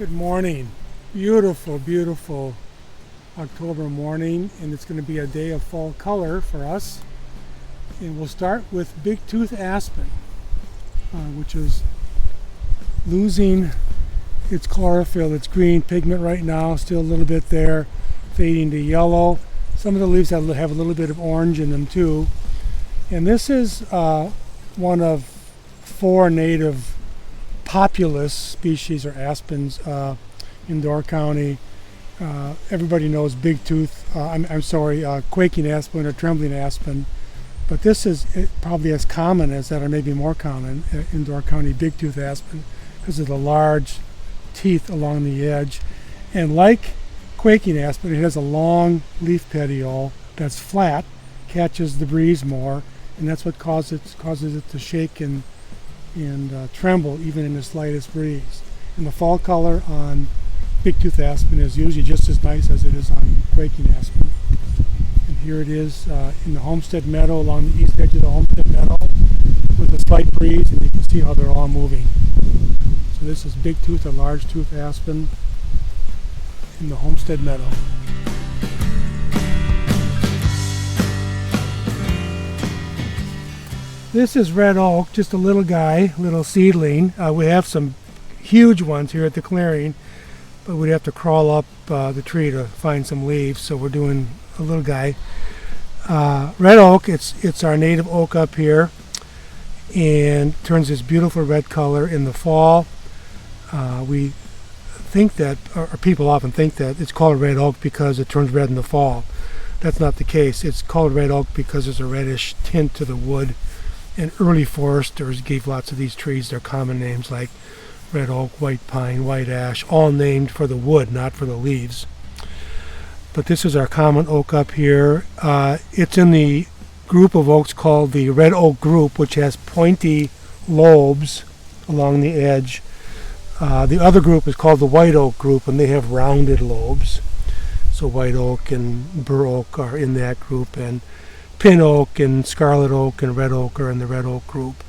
Good morning. Beautiful, beautiful October morning, and it's going to be a day of fall color for us. And we'll start with big tooth aspen, which is losing its chlorophyll, its green pigment right now, still a little bit there, fading to yellow. Some of the leaves have a little bit of orange in them too. And this is one of 4 native populous species or aspens in Door County. Everybody knows big tooth, quaking aspen or trembling aspen, but this is probably as common as that, or maybe more common in Door County, big tooth aspen, because of the large teeth along the edge. And like quaking aspen, it has a long leaf petiole that's flat, catches the breeze more, and that's what causes it to shake and tremble even in the slightest breeze. And the fall color on big tooth aspen is usually just as nice as it is on quaking aspen. And here it is in the Homestead Meadow, along the east edge of the Homestead Meadow, with a slight breeze, and you can see how they're all moving. So this is big tooth or large tooth aspen in the Homestead Meadow. This is red oak, just a little guy, little seedling. We have some huge ones here at the clearing, but we'd have to crawl up the tree to find some leaves, so we're doing a little guy. Red oak, it's our native oak up here, and turns this beautiful red color in the fall. We think that, or people often think that it's called red oak because it turns red in the fall. That's not the case. It's called red oak because there's a reddish tint to the wood. And early foresters gave lots of these trees their common names, like red oak, white pine, white ash, all named for the wood, not for the leaves. But this is our common oak up here. It's in the group of oaks called the red oak group, which has pointy lobes along the edge. The other group is called the white oak group, and they have rounded lobes. So white oak and bur oak are in that group, and pin oak and scarlet oak and red oak are in the red oak group,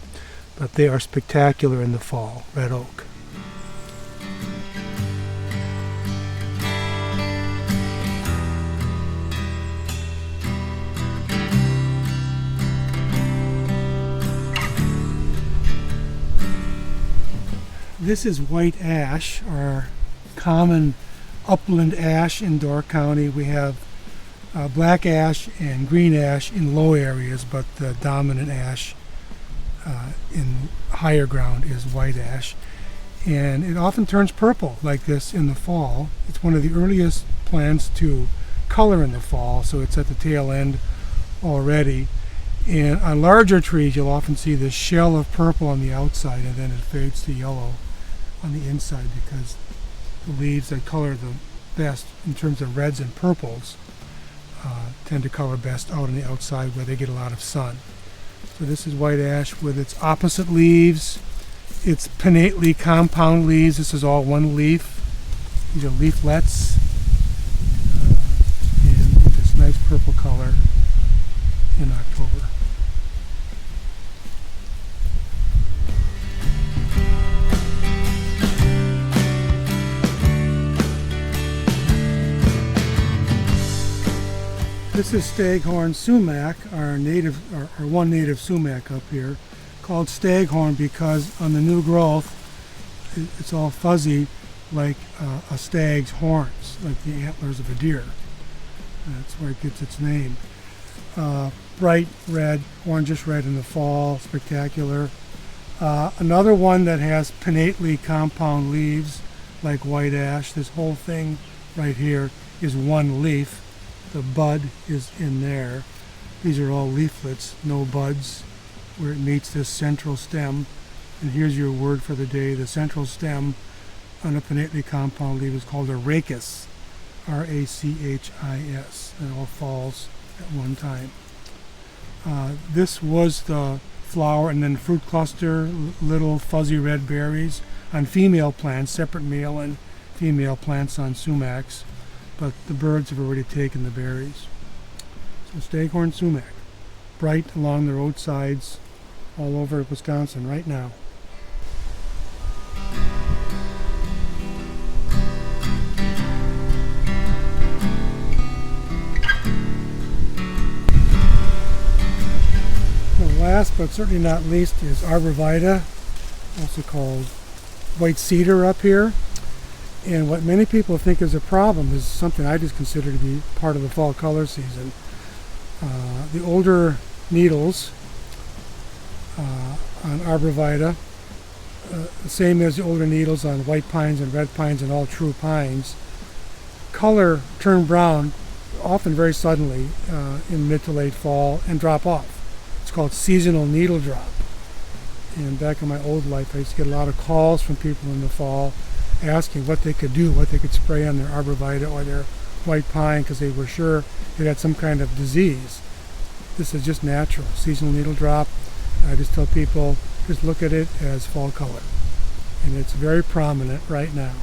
but they are spectacular in the fall, red oak. This is white ash, our common upland ash in Door County. We have black ash and green ash in low areas, but the dominant ash in higher ground is white ash. And it often turns purple like this in the fall. It's one of the earliest plants to color in the fall, so it's at the tail end already. And on larger trees, you'll often see this shell of purple on the outside, and then it fades to yellow on the inside, because the leaves that color the best in terms of reds and purples tend to color best out on the outside where they get a lot of sun. So this is white ash with its opposite leaves. It's pinnately compound leaves. This is all one leaf. These are leaflets, and with this nice purple color in October. This is Staghorn sumac, our one native sumac up here, called Staghorn because on the new growth it's all fuzzy like a stag's horns, like the antlers of a deer. That's where it gets its name. Bright red, orangish red in the fall, spectacular. Another one that has pinnately compound leaves like white ash. This whole thing right here is one leaf. The bud is in there. These are all leaflets, no buds, where it meets this central stem. And here's your word for the day. The central stem on a pinnately compound leaf is called a rachis, R-A-C-H-I-S. And it all falls at one time. This was the flower and then fruit cluster, little fuzzy red berries on female plants, separate male and female plants on sumacs. But the birds have already taken the berries. So Staghorn sumac, bright along the roadsides all over Wisconsin right now. last but certainly not least is Arborvitae, also called white cedar up here. And what many people think is a problem is something I just consider to be part of the fall color season. The older needles on Arborvitae, the same as the older needles on white pines and red pines and all true pines, color turn brown often very suddenly in mid to late fall and drop off. It's called seasonal needle drop. And back in my old life, I used to get a lot of calls from people in the fall asking what they could do, what they could spray on their Arborvitae or their white pine because they were sure it had some kind of disease. This is just natural, seasonal needle drop. I just tell people, just look at it as fall color. And it's very prominent right now.